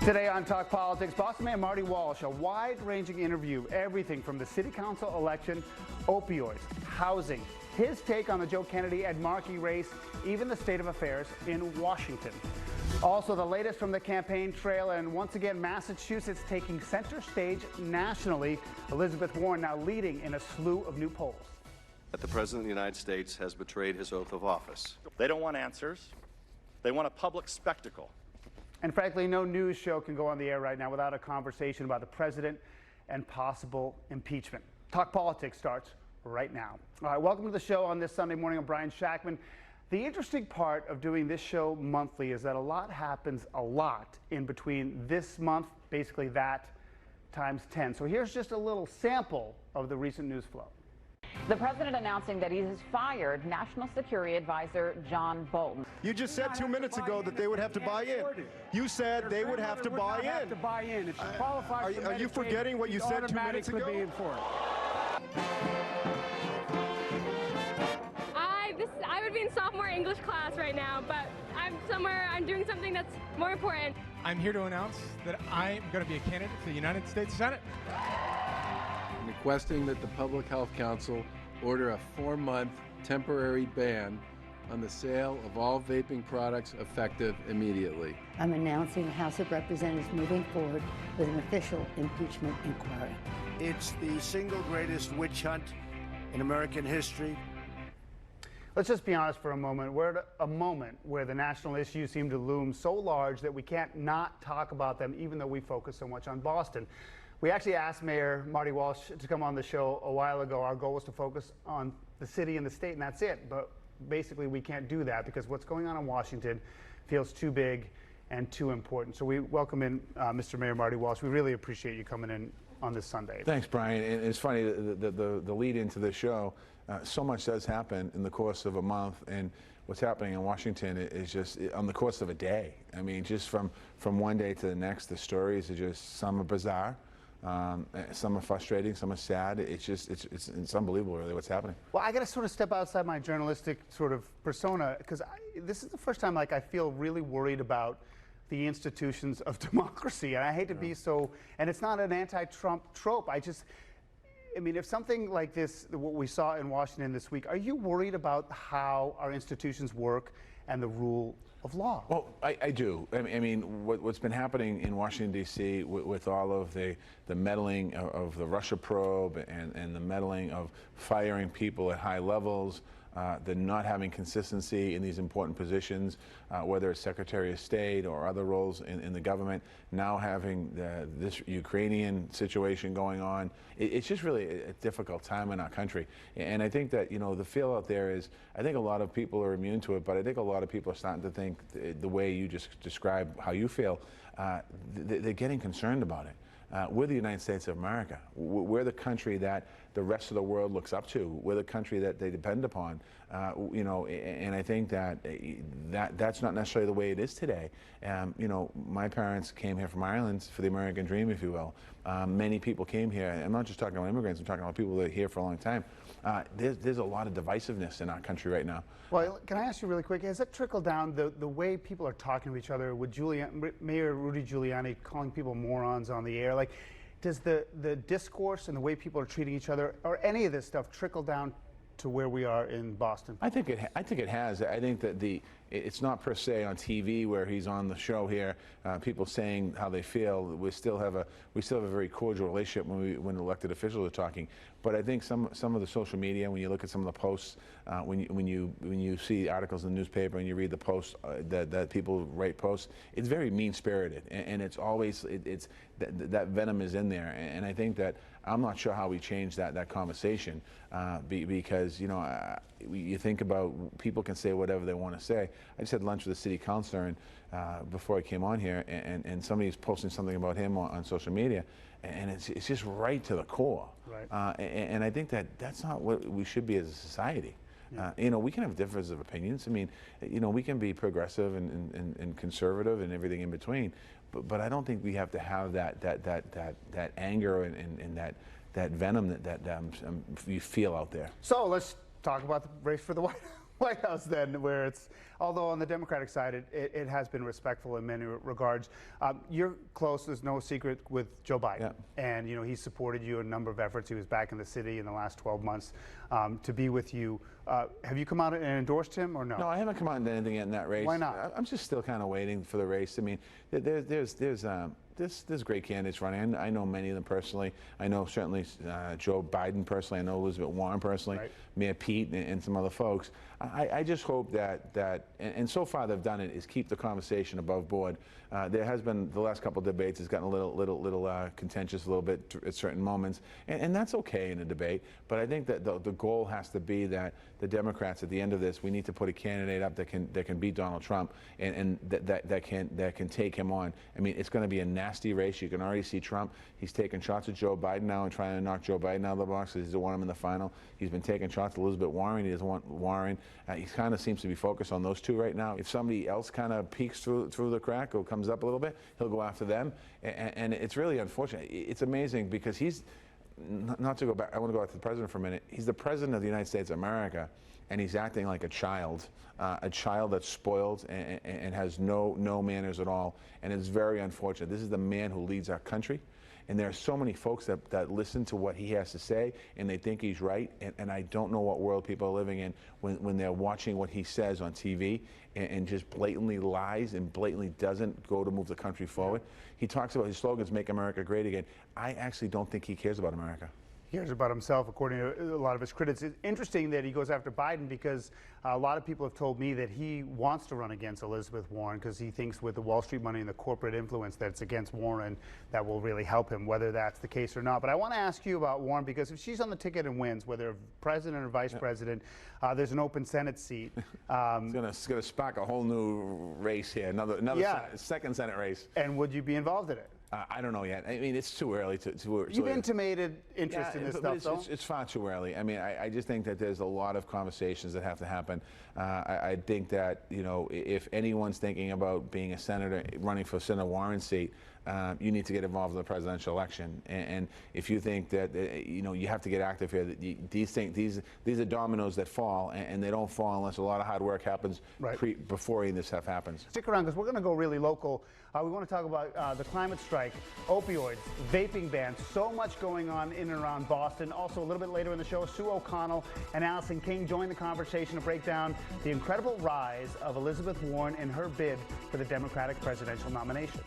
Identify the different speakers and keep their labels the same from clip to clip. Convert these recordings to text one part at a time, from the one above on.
Speaker 1: Today on Talk Politics, Boston Mayor Marty Walsh, a wide-ranging interview, everything from the city council election, opioids, housing, his take on the Joe Kennedy and Markey race, even the state of affairs in Washington. Also, the latest from the campaign trail, and once again, Massachusetts taking center stage nationally. Elizabeth Warren now leading in a slew of new polls.
Speaker 2: That the President of the United States has betrayed his oath of office.
Speaker 3: They don't want answers. They want a public spectacle.
Speaker 1: And frankly, no news show can go on the air right now without a conversation about the president and possible impeachment. Talk Politics starts right now. All right, welcome to the show on this Sunday morning. I'm Brian Shackman. The interesting part of doing this show monthly is that a lot happens a lot in between this month, basically that times 10. So here's just a little sample of the recent news flow.
Speaker 4: The president announcing that he has fired National Security Advisor John Bolton.
Speaker 5: You just said 2 minutes ago that they would have to buy in. You said they would have to buy in.
Speaker 6: If she qualifies for
Speaker 5: Are you forgetting what you said 2 minutes ago?
Speaker 7: I would be in sophomore English class right now, but I'm doing something that's more important.
Speaker 6: I'm here to announce that I'm going to be a candidate for the United States Senate.
Speaker 8: Requesting that the Public Health Council order a 4-month temporary ban on the sale of all vaping products effective immediately.
Speaker 9: I'm announcing the House of Representatives moving forward with an official impeachment inquiry.
Speaker 10: It's the single greatest witch hunt in American history.
Speaker 1: Let's just be honest for a moment. We're at a moment where the national issues seem to loom so large that we can't not talk about them, even though we focus so much on Boston. We actually asked Mayor Marty Walsh to come on the show a while ago. Our goal was to focus on the city and the state, and that's it. But basically, we can't do that because what's going on in Washington feels too big and too important. So we welcome in Mr. Mayor Marty Walsh. We really appreciate you coming in on this Sunday.
Speaker 11: Thanks, Brian. And it's funny, the lead into the show, so much does happen in the course of a month, and what's happening in Washington is just on the course of a day. I mean, just from one day to the next, the stories are just, some are bizarre. Some are frustrating, some are sad. It's unbelievable, really, what's happening.
Speaker 1: Well, I got to sort of step outside my journalistic sort of persona because this is the first time, like, I feel really worried about the institutions of democracy, and I hate to be so. And it's not an anti-Trump trope. I mean, if something like this, what we saw in Washington this week, are you worried about how our institutions work and the rule of law?
Speaker 11: Well, I do. I mean, what's been happening in Washington, D.C. with all of the meddling of the Russia probe and the meddling of firing people at high levels, the not having consistency in these important positions, whether it's Secretary of State or other roles in the government, now having this Ukrainian situation going on. It's just really a difficult time in our country. And I think that, you know, the feel out there is, I think a lot of people are immune to it, but I think a lot of people are starting to think the way you just describe how you feel, they're getting concerned about it. We're the United States of America. We're the country that the rest of the world looks up to. We're the country that they depend upon. You know, and I think that's not necessarily the way it is today. You know, my parents came here from Ireland for the American dream, if you will. Many people came here. I'm not just talking about immigrants. I'm talking about people that are here for a long time. There's a lot of divisiveness in our country right now.
Speaker 1: Well, can I ask you really quick, has that trickled down the way people are talking to each other with Mayor Rudy Giuliani calling people morons on the air? Like, does the discourse and the way people are treating each other, or any of this stuff, trickle down to where we are in Boston? I think it has. I think that it's not per se on TV where he's on the show here, people saying how they feel. We still have a very cordial relationship when elected officials are talking. But I think some of the social media, when you look at some of the posts, when you see articles in the newspaper and you read the posts that people write posts, it's very mean-spirited, and it's always that venom is in there. And I think that I'm not sure how we change that conversation because, you know, you think about people can say whatever they want to say. I just had lunch with a city councilor and before I came on here, and somebody's posting something about him on social media, and it's just right to the core. Right. And I think that's not what we should be as a society. Yeah. You know, we can have differences of opinions. I mean, you know, we can be progressive and conservative and everything in between, but I don't think we have to have that anger and that venom that you feel out there. So let's talk about the race for the White House then, where it's, although on the Democratic side it has been respectful in many regards. You're close, there's no secret, with Joe Biden. And you know, he supported you in a number of efforts. He was back in the city in the last 12 months to be with you. Have you come out and endorsed him or no?
Speaker 11: No, I haven't come out and done anything yet in that race.
Speaker 1: Why not?
Speaker 11: I'm just still kind of waiting for the race. I mean, there's great candidates running. I know many of them personally. I know certainly Joe Biden personally. I know Elizabeth Warren personally, Mayor Pete, and some other folks. I just hope that and so far they've done it, is keep the conversation above board. There has been, the last couple of debates, it's gotten a little contentious a little bit at certain moments, and that's okay in a debate. But I think that the goal has to be that the Democrats, at the end of this, we need to put a candidate up that can beat Donald Trump and that can take him on. I mean, it's going to be a nasty race. You can already see Trump. He's taking shots at Joe Biden now and trying to knock Joe Biden out of the box. He doesn't want him in the final. He's been taking shots at Elizabeth Warren. He doesn't want Warren. He kind of seems to be focused on those two right now. If somebody else kind of peeks through the crack or comes up a little bit, he'll go after them. And it's really unfortunate. It's amazing because he's, not to go back, I want to go back to the president for a minute. He's the president of the United States of America, and he's acting like a child that's spoiled and has no manners at all. And it's very unfortunate. This is the man who leads our country. And there are so many folks that listen to what he has to say, and they think he's right. And I don't know what world people are living in when they're watching what he says on TV and just blatantly lies and blatantly doesn't go to move the country forward. He talks about his slogans, "Make America Great Again." I actually don't think he cares about America.
Speaker 1: He cares about himself, according to a lot of his critics. It's interesting that he goes after Biden because a lot of people have told me that he wants to run against Elizabeth Warren because he thinks with the Wall Street money and the corporate influence that it's against Warren that will really help him, whether that's the case or not. But I want to ask you about Warren because if she's on the ticket and wins, whether president or vice president, there's an open Senate seat.
Speaker 11: It's going to spark a whole new race here, another second Senate race.
Speaker 1: And would you be involved in it?
Speaker 11: I don't know yet. I mean, it's too early to
Speaker 1: You've intimated interest in this stuff, though?
Speaker 11: It's far too early. I mean, I just think that there's a lot of conversations that have to happen. I think that, you know, if anyone's thinking about being a senator, running for Senator Warren's seat, you need to get involved in the presidential election. And if you think that, you know, you have to get active here, these are dominoes that fall, and they don't fall unless a lot of hard work happens before any of this stuff happens.
Speaker 1: Stick around because we're going to go really local. We want to talk about the climate strike, opioids, vaping bans, so much going on in and around Boston. Also, a little bit later in the show, Sue O'Connell and Allison King join the conversation to break down the incredible rise of Elizabeth Warren in her bid for the Democratic presidential nomination.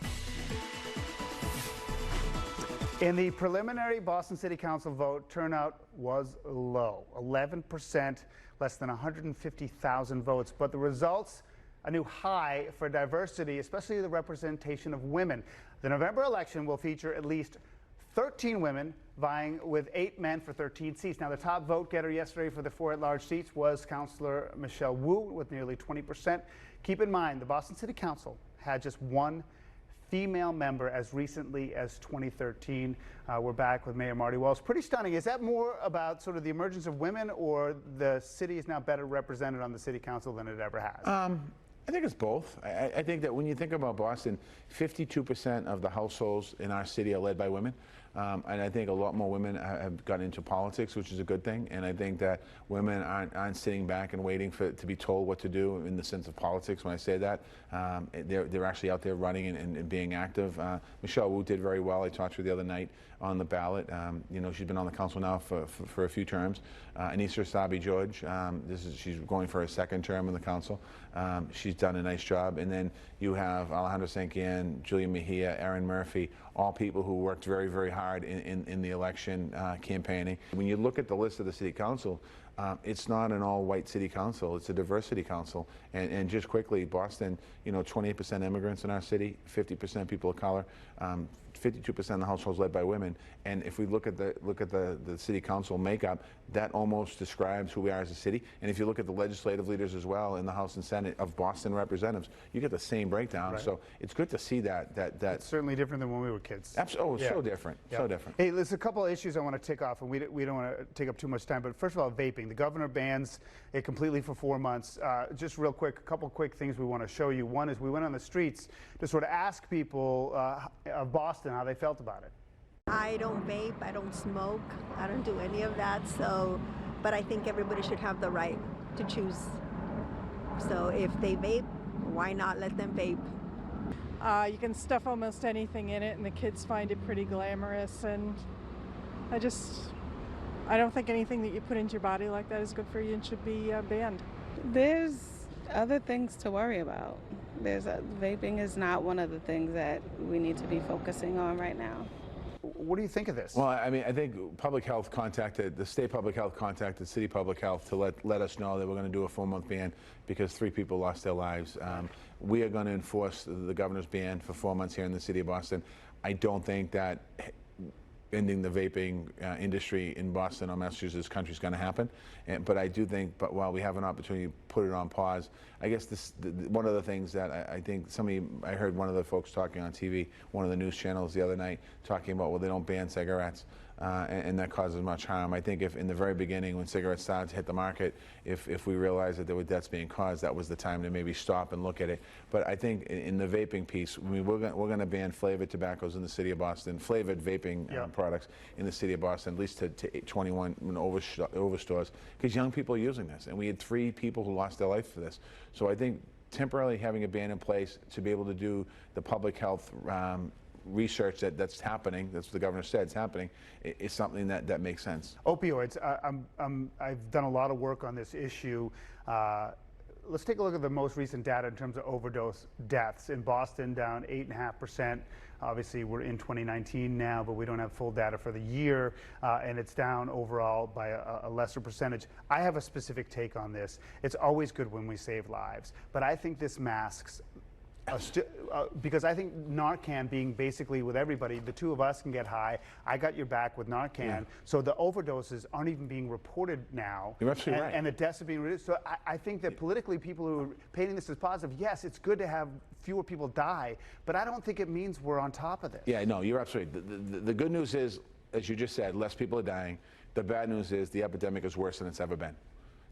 Speaker 1: In the preliminary Boston City Council vote, turnout was low, 11%, less than 150,000 votes. But the results, a new high for diversity, especially the representation of women. The November election will feature at least 13 women vying with 8 men for 13 seats. Now, the top vote getter yesterday for the 4 at-large seats was Councillor Michelle Wu with nearly 20%. Keep in mind, the Boston City Council had just one female member as recently as 2013. We're back with Mayor Marty Walsh. Pretty stunning. Is that more about sort of the emergence of women, or the city is now better represented on the city council than it ever has?
Speaker 11: I think it's both. I think that when you think about Boston, 52% of the households in our city are led by women. And I think a lot more women have gotten into politics, which is a good thing. And I think that women aren't sitting back and waiting to be told what to do in the sense of politics. When I say that, they're actually out there running and being active. Michelle Wu did very well. I talked to her the other night on the ballot. You know, she's been on the council now for a few terms. Anissa Sabi-George, she's going for a second term in the council. She's done a nice job. And then you have Alejandro Sanquillan, Julia Mejia, Erin Murphy, all people who worked very, very hard in the election campaigning. When you look at the list of the city council, it's not an all-white city council. It's a diversity council. And just quickly, Boston, you know, 28% immigrants in our city, 50% people of color, 52% of the households led by women. And if we look at the city council makeup, that almost describes who we are as a city. And if you look at the legislative leaders as well in the House and Senate of Boston representatives, you get the same breakdown. Right. So it's good to see that.
Speaker 1: It's certainly different than when we were kids.
Speaker 11: Absolutely. So different. Yeah. So different.
Speaker 1: Hey, there's a couple of issues I want to tick off, and we don't want to take up too much time. But first of all, vaping. The governor bans it completely for 4 months. Just real quick, a couple quick things we want to show you. One is we went on the streets to sort of ask people of Boston how they felt about it.
Speaker 12: I don't vape, I don't smoke, I don't do any of that, but I think everybody should have the right to choose So if they vape, why not let them vape?
Speaker 13: You can stuff almost anything in it, and the kids find it pretty glamorous. And I don't think anything that you put into your body like that is good for you and should be banned.
Speaker 14: There's other things to worry about. Vaping is not one of the things that we need to be focusing on right now.
Speaker 1: What do you think of this?
Speaker 11: Well, I mean, I think public health contacted, the state public health contacted city public health to let us know that we're going to do a 4-month ban because 3 people lost their lives. We are going to enforce the governor's ban for 4 months here in the city of Boston. I don't think that ending the vaping industry in Boston or Massachusetts country is going to happen. But I do think, but while we have an opportunity to put it on pause, I guess one of the things that I think I heard one of the folks talking on TV, one of the news channels the other night, talking about, well, they don't ban cigarettes. And that causes much harm. I think if in the very beginning when cigarettes started to hit the market, if we realized that there were deaths being caused, that was the time to maybe stop and look at it. But I think in the vaping piece, I mean, we're going to ban flavored tobaccos in the city of Boston, flavored vaping products in the city of Boston, at least to 21 over stores, because young people are using this. And we had 3 people who lost their life for this. So I think temporarily having a ban in place to be able to do the public health research that's happening, that's what the governor said is happening, is something that makes sense.
Speaker 1: Opioids. I've done a lot of work on this issue. Let's take a look at the most recent data in terms of overdose deaths. In Boston, down 8.5%. Obviously, we're in 2019 now, but we don't have full data for the year, and it's down overall by a lesser percentage. I have a specific take on this. It's always good when we save lives, but I think this masks because I think Narcan being basically with everybody, the 2 of us can get high. I got your back with Narcan. So the overdoses aren't even being reported now.
Speaker 11: You're absolutely right.
Speaker 1: And the deaths are being reduced. So I think that politically people who are painting this as positive, yes, it's good to have fewer people die, but I don't think it means we're on top of this.
Speaker 11: Yeah, no, you're absolutely right. The good news is, as you just said, less people are dying. The bad news is the epidemic is worse than it's ever been.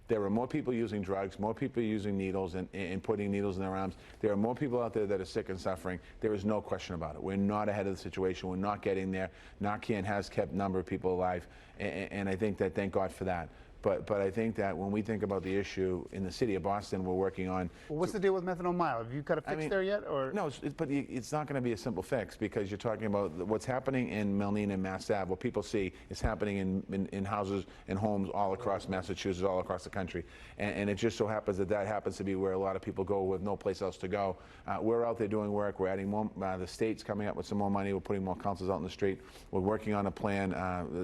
Speaker 11: There are more people using drugs, more people using needles and putting needles in their arms. There are more people out there that are sick and suffering. There is no question about it. We're not ahead of the situation. We're not getting there. Narcan has kept a number of people alive, and I think that, thank God for that. But I think that when we think about the issue in the city of Boston, we're working on.
Speaker 1: Well, what's the deal with methanol mild? Have you got a fix there yet, or
Speaker 11: no? But it's not going to be a simple fix because you're talking about what's happening in Melnine and Mass Ave. What people see is happening in houses and homes all across Massachusetts, all across the country, and it just so happens that happens to be where a lot of people go with no place else to go. We're out there doing work. We're adding more. The state's coming up with some more money. We're putting more counselors out in the street. We're working on a plan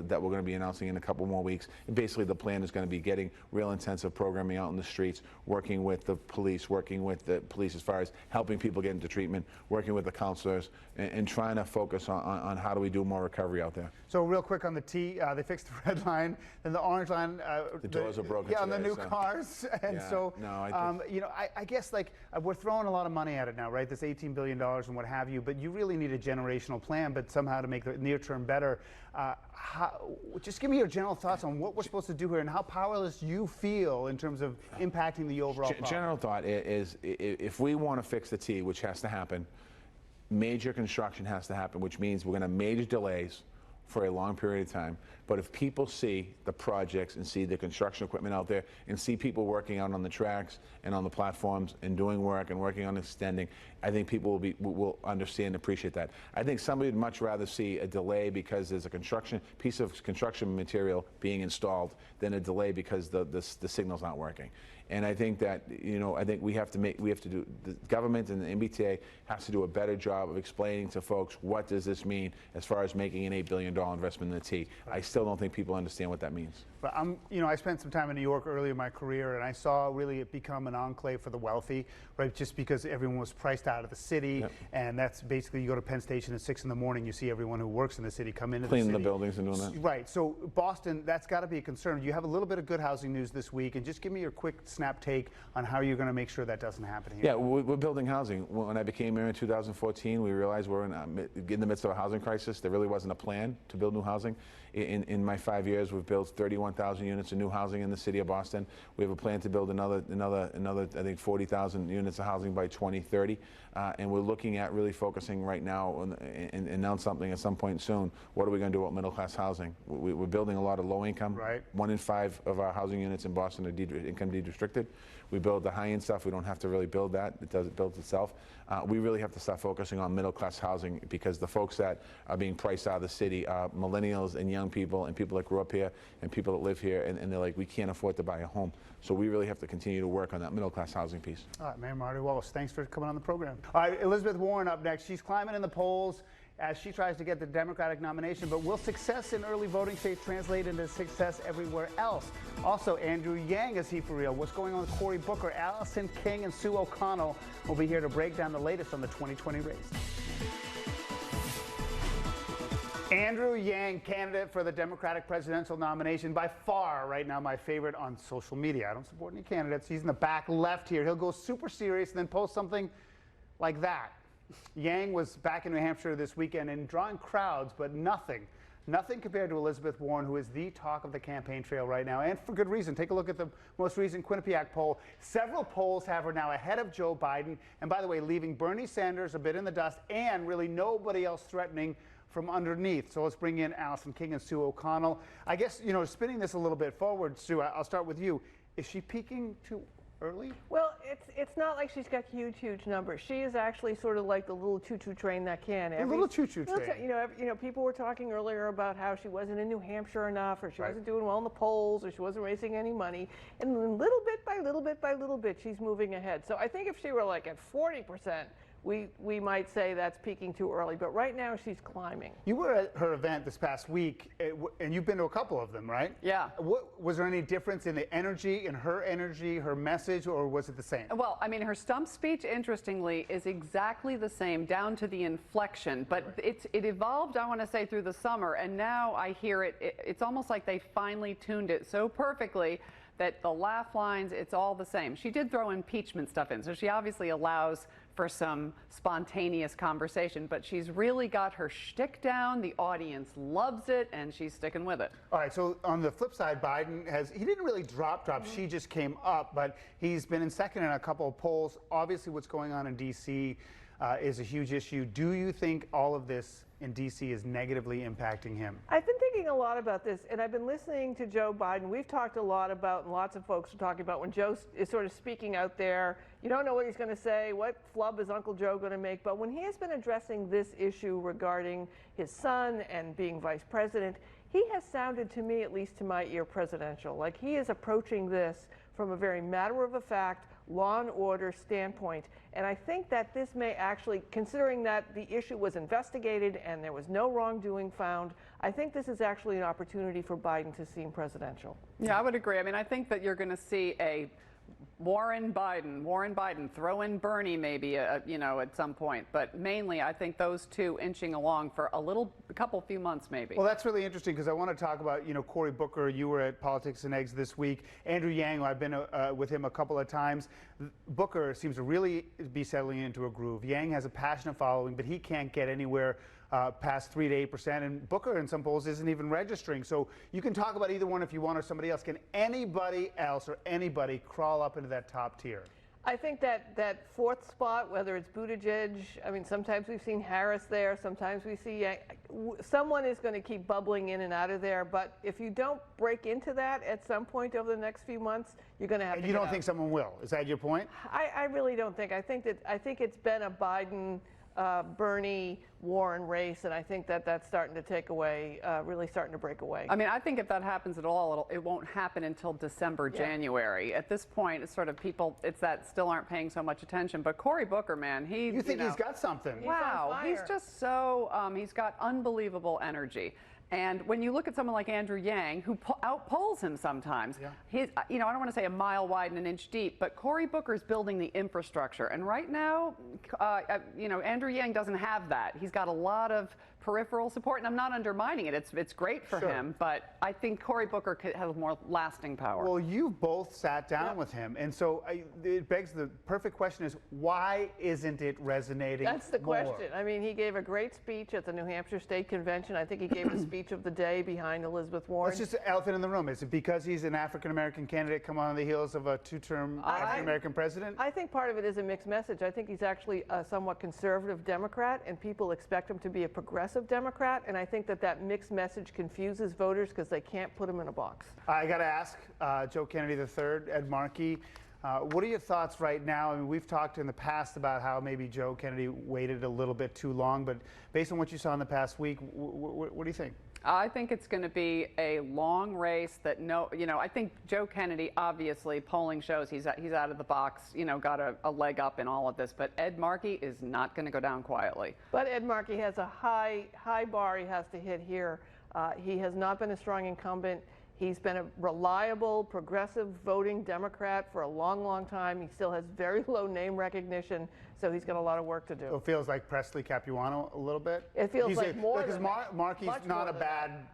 Speaker 11: that we're going to be announcing in a couple more weeks. And basically, the plan is going to be getting real intensive programming out in the streets, working with the police as far as helping people get into treatment, working with the counselors, and trying to focus on how do we do more recovery out there.
Speaker 1: So real quick on the T, they fixed the red line, and the orange line.
Speaker 11: The doors are broken.
Speaker 1: Yeah,
Speaker 11: today,
Speaker 1: on the new cars, and
Speaker 11: yeah,
Speaker 1: so
Speaker 11: no,
Speaker 1: you know, I guess like we're throwing a lot of money at it now, right? This $18 billion and what have you. But you really need a generational plan, but somehow to make the near term better. Just give me your general thoughts on what we're supposed to do here and how powerless you feel in terms of impacting the overall problem.
Speaker 11: General thought is if we want to fix the T, which has to happen, major construction has to happen, which means we're going to have major delays for a long period of time. But if people see the projects and see the construction equipment out there and see people working out on the tracks and on the platforms and doing work and working on extending, I think people will understand and appreciate that. I think somebody would much rather see a delay because there's a piece of construction material being installed than a delay because the signal's not working. And I think that, you know, I think we have to do, the government and the MBTA has to do a better job of explaining to folks what does this mean as far as making an $8 billion investment in the T. I still don't think people understand what that means.
Speaker 1: But you know, I spent some time in New York early in my career, and I saw really it become an enclave for the wealthy, right? Just because everyone was priced out of the city, and that's basically, you go to Penn Station at 6 in the morning, you see everyone who works in the city come into the city.
Speaker 11: Cleaning the buildings and doing that.
Speaker 1: Right, so Boston, that's got to be a concern. You have a little bit of good housing news this week, and just give me your quick snap take on how you're going to make sure that doesn't happen here.
Speaker 11: Yeah, we're building housing. When I became mayor in 2014, we realized we're in the midst of a housing crisis. There really wasn't a plan to build new housing. In my 5 years, we've built 31,000 units of new housing in the city of Boston. We have a plan to build another I think 40,000 units of housing by 2030. And we're looking at really focusing right now and announce something at some point soon. What are we going to do about middle-class housing? We're building a lot of low-income.
Speaker 1: Right.
Speaker 11: 1 in 5 of our housing units in Boston are income deed-restricted. We build the high-end stuff. We don't have to really build that. It builds itself. We really have to start focusing on middle-class housing, because the folks that are being priced out of the city are millennials and young people and people that grew up here and people that live here, and they're like, we can't afford to buy a home. So we really have to continue to work on that middle-class housing piece. All
Speaker 1: right, Mayor Marty Walsh, thanks for coming on the program. All right, Elizabeth Warren up next. She's climbing in the polls as she tries to get the Democratic nomination, but will success in early voting states translate into success everywhere else? Also, Andrew Yang, is he for real? What's going on with Cory Booker? Allison King and Sue O'Connell will be here to break down the latest on the 2020 race. Andrew Yang, candidate for the Democratic presidential nomination, by far right now my favorite on social media. I don't support any candidates. He's in the back left here. He'll go super serious and then post something like that. Yang was back in New Hampshire this weekend and drawing crowds, but nothing compared to Elizabeth Warren, who is the talk of the campaign trail right now, and for good reason. Take a look at the most recent Quinnipiac poll. Several polls have her now ahead of Joe Biden, and by the way, leaving Bernie Sanders a bit in the dust and really nobody else threatening from underneath. So let's bring in Allison King and Sue O'Connell. I guess, you know, spinning this a little bit forward, Sue, I'll start with you. Is she peaking too early?
Speaker 15: Well, it's not like she's got huge numbers. She is actually sort of like the little choo-choo train that can.
Speaker 1: The little choo-choo train.
Speaker 15: You know, people were talking earlier about how she wasn't in New Hampshire enough, or she wasn't doing well in the polls, or she wasn't raising any money. And then little bit by little bit by little bit, she's moving ahead. So I think if she were like at 40%, we might say that's peaking too early, but right now she's climbing.
Speaker 1: You were at her event this past week, and you've been to a couple of them, right?
Speaker 16: Yeah.
Speaker 1: Was there any difference in the energy, her message, or was it the same?
Speaker 16: Well, I mean, her stump speech, interestingly, is exactly the same, down to the inflection, but it evolved, I want to say, through the summer, and now I hear it's almost like they finally tuned it so perfectly that the laugh lines, it's all the same. She did throw impeachment stuff in, so she obviously allows for some spontaneous conversation, but she's really got her shtick down. The audience loves it, and she's sticking with it.
Speaker 1: All right, so on the flip side, Biden he didn't really drop. She just came up, but he's been in second in a couple of polls. Obviously, what's going on in D.C. Is a huge issue. Do you think all of this in D.C. is negatively impacting him?
Speaker 15: I've been thinking a lot about this, and I've been listening to Joe Biden. We've talked a lot about, and lots of folks are talking about, when Joe is sort of speaking out there, you don't know what he's going to say, what flub is Uncle Joe going to make, but when he has been addressing this issue regarding his son and being vice president, he has sounded, to me, at least to my ear, presidential. Like he is approaching this from a very matter-of-fact, law and order standpoint. And I think that this may actually, considering that the issue was investigated and there was no wrongdoing found, I think this is actually an opportunity for Biden to seem presidential.
Speaker 16: Yeah, I would agree. I mean, I think that you're going to see a Warren Biden, throw in Bernie maybe, you know, at some point. But mainly, I think those two inching along for a couple few months maybe.
Speaker 1: Well, that's really interesting because I want to talk about, you know, Cory Booker. You were at Politics and Eggs this week. Andrew Yang, I've been with him a couple of times. Booker seems to really be settling into a groove. Yang has a passionate following, but he can't get anywhere past 3 to 8%, and Booker in some polls isn't even registering. So you can talk about either one if you want, or somebody else. Can anybody else or anybody crawl up into that top tier?
Speaker 15: I think that fourth spot, whether it's Buttigieg, I mean, sometimes we've seen Harris there, sometimes we see someone is going to keep bubbling in and out of there. But if you don't break into that at some point over the next few months, you're going to have to.
Speaker 1: And you don't think someone will? Is that your point?
Speaker 15: I really don't think. I think it's been a Biden, Bernie, Warren race, and I think that's starting to take away, really starting to break away.
Speaker 16: I mean, I think if that happens at all, it won't happen until December, January. At this point, it's sort of it's that still aren't paying so much attention. But Cory Booker, man,
Speaker 1: you think he's got something?
Speaker 16: Wow, he's just so he's got unbelievable energy. And when you look at someone like Andrew Yang, who outpolls him sometimes, he's, you know, I don't want to say a mile wide and an inch deep, but Cory Booker's building the infrastructure. And right now, you know, Andrew Yang doesn't have that. He's got a lot of peripheral support, and I'm not undermining it. It's great for him, but I think Cory Booker has more lasting power.
Speaker 1: Well, you both sat down with him, and so it begs the perfect question is, why isn't it resonating
Speaker 15: That's the
Speaker 1: more?
Speaker 15: question. I mean, he gave a great speech at the New Hampshire State Convention. I think he gave the speech of the day behind Elizabeth Warren.
Speaker 1: That's just an elephant in the room. Is it because he's an African-American candidate come on the heels of a two-term African-American president?
Speaker 15: I think part of it is a mixed message. I think he's actually a somewhat conservative Democrat, and people expect him to be a progressive Democrat, and I think that mixed message confuses voters because they can't put him in a box.
Speaker 1: I got to ask Joe Kennedy III, Ed Markey, what are your thoughts right now? I mean, we've talked in the past about how maybe Joe Kennedy waited a little bit too long, but based on what you saw in the past week, what do you think?
Speaker 16: I think it's going to be a long race that I think Joe Kennedy, obviously, polling shows he's out of the box, got a leg up in all of this, but Ed Markey is not going to go down quietly.
Speaker 15: But Ed Markey has a high bar he has to hit here. He has not been a strong incumbent. He's been a reliable, progressive voting Democrat for a long, long time. He still has very low name recognition, so he's got a lot of work to do.
Speaker 1: So it feels like Presley Capuano a little bit?
Speaker 15: It feels like more
Speaker 1: because Markey's not a bad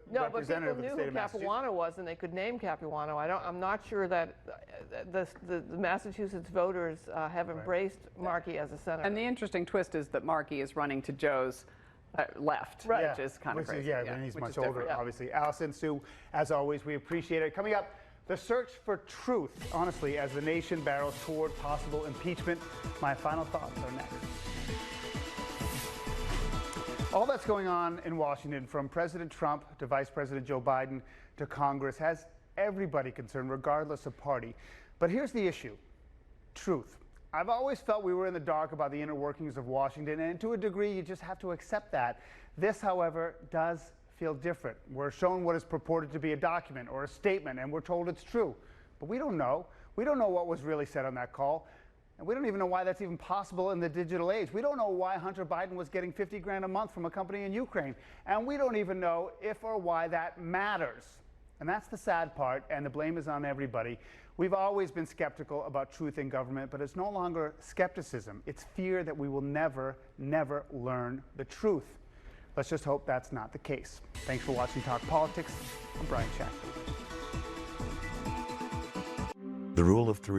Speaker 1: representative of the state of Massachusetts.
Speaker 15: No, but people knew who Capuano was, and they could name Capuano. I'm not sure that the Massachusetts voters have embraced Markey as a senator.
Speaker 16: And the interesting twist is that Markey is running to Joe's left, which is kind of crazy.
Speaker 1: And he's much older, obviously. Allison, Sue, as always, we appreciate it. Coming up, the search for truth, honestly, as the nation barrels toward possible impeachment. My final thoughts are next. All that's going on in Washington, from President Trump to Vice President Joe Biden to Congress, has everybody concerned, regardless of party. But here's the issue: truth. I've always felt we were in the dark about the inner workings of Washington, and to a degree, you just have to accept that. This, however, does feel different. We're shown what is purported to be a document or a statement, and we're told it's true. But we don't know. We don't know what was really said on that call, and we don't even know why that's even possible in the digital age. We don't know why Hunter Biden was getting 50 grand a month from a company in Ukraine, and we don't even know if or why that matters. And that's the sad part, and the blame is on everybody. We've always been skeptical about truth in government, but it's no longer skepticism. It's fear that we will never, never learn the truth. Let's just hope that's not the case. Thanks for watching Talk Politics. I'm Brian Shack.
Speaker 17: The rule of three.